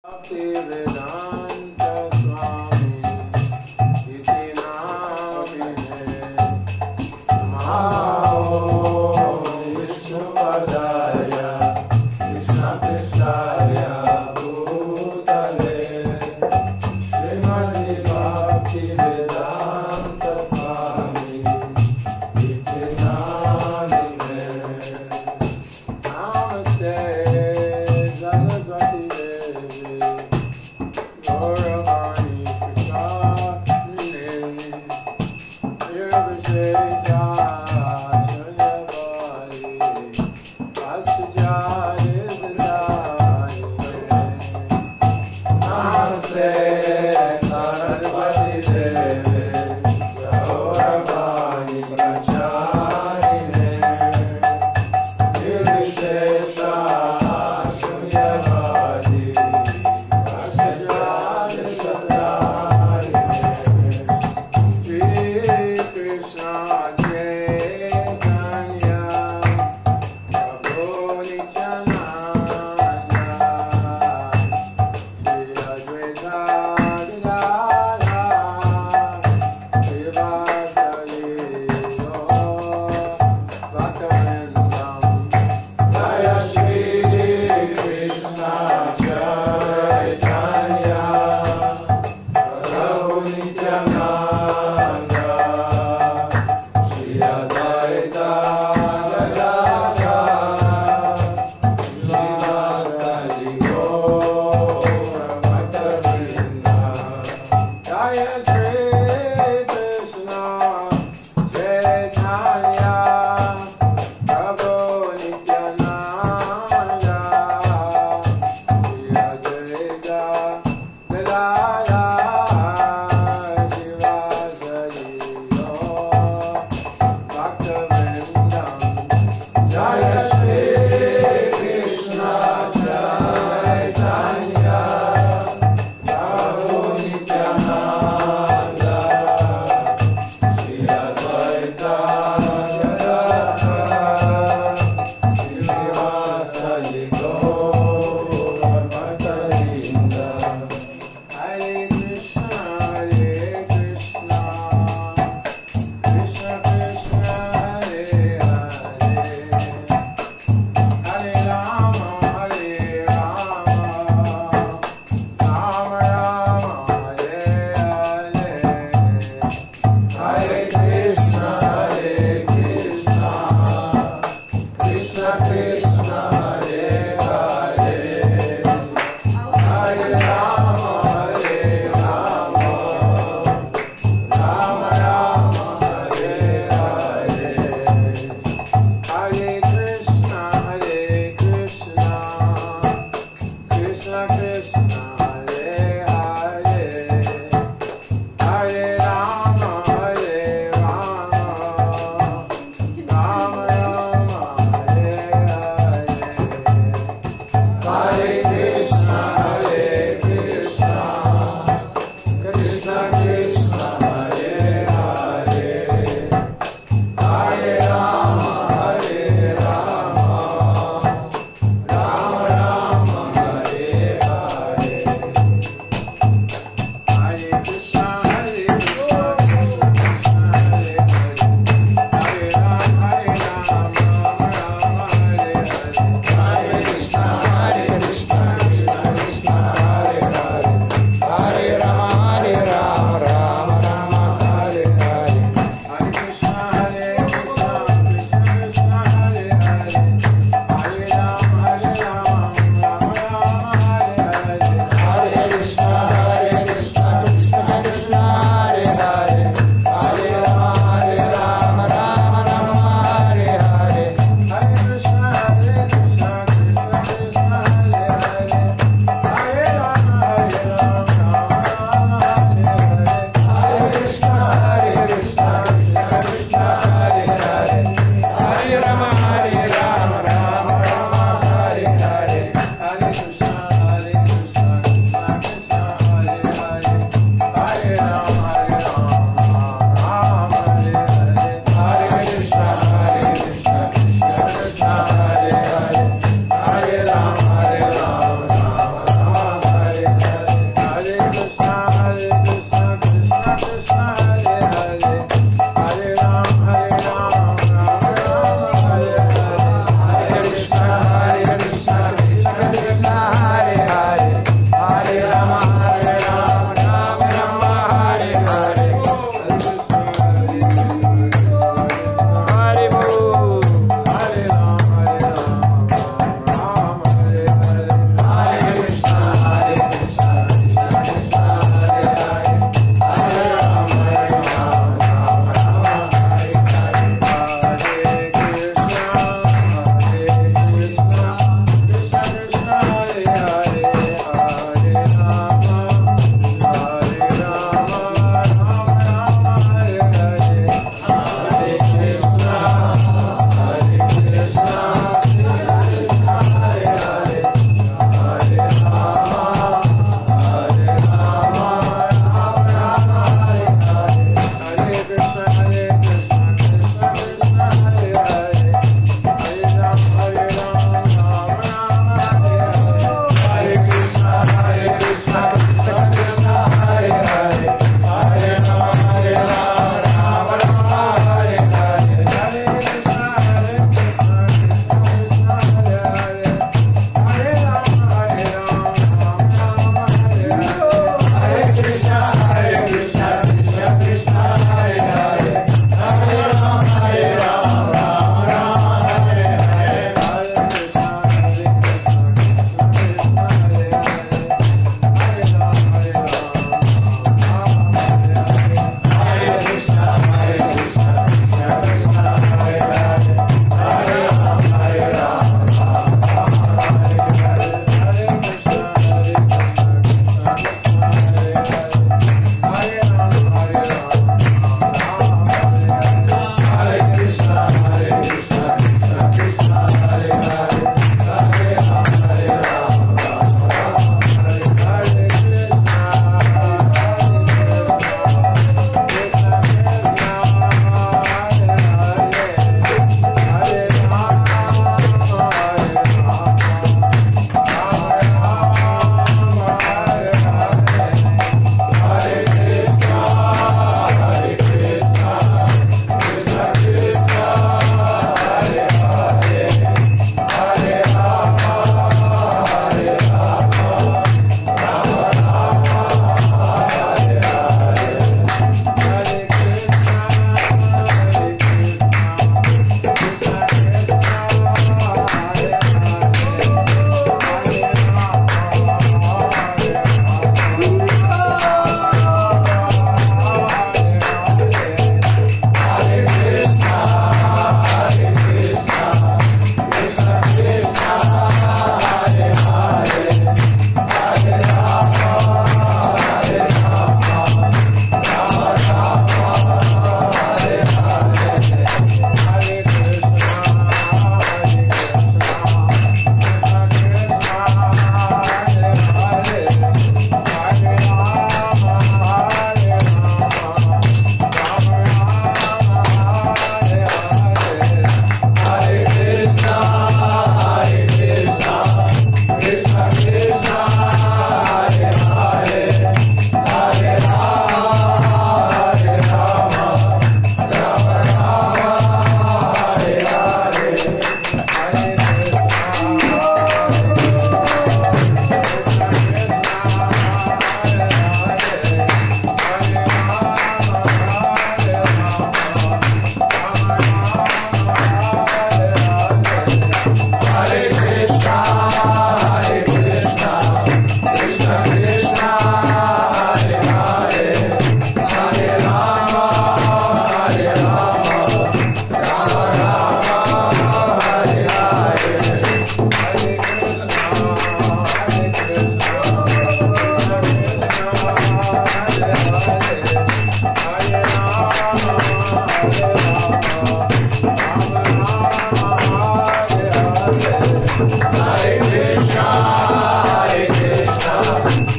Bhaktivedanta Swami Iti Namine Namo Vishnupadaya Krishna Krishnaya Bhutale Srimati Bhaktivedanta Swami Iti Namine Namaste Saraswati Devi Gauravani Prasadine Nirvishesha Shunyavadi Astijari Vidayine Namaste Saraswati Devi Gauravani Prasadine Nirvishesha Shunyavadi Krishna Chaitanya Prabhu Nityananda Shri Advaita Gadadhara Srivasadi Bhaktivinoda Jaya Shri Krishna Chaitanya Prabhu Nityananda Shri Advaita Gadadhara Srivasadi Bhaktivinoda Jaya Shri Krishna Chaitanya Prabhu Nityananda Shri Advaita Gadadhara Srivasadi Bhaktivinoda Jaya Shri Krishna Chaitanya Prabhu Nityananda Shri Advaita Gadadhara Srivasadi Bhaktivinoda Hare Krishna Krishna Krishna Hare Hare Hare Rama Rama Rama Hare Hare Hare Krishna Krishna Krishna Krishna Hare Hare Hare Rama Rama Rama Hare Hare Hare Krishna Krishna Krishna Krishna Hare Hare Hare Rama Rama Rama Hare Hare Hare Krishna Krishna Krishna Krishna Hare Hare Hare Rama Rama Rama Hare Hare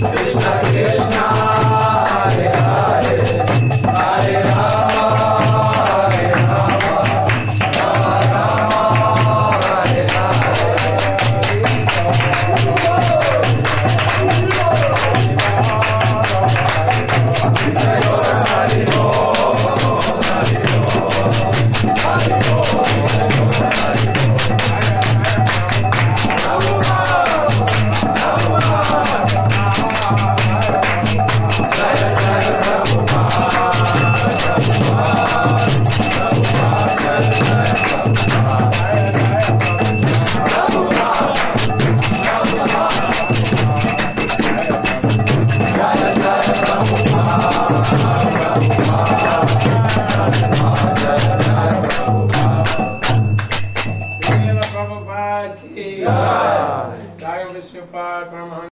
Hare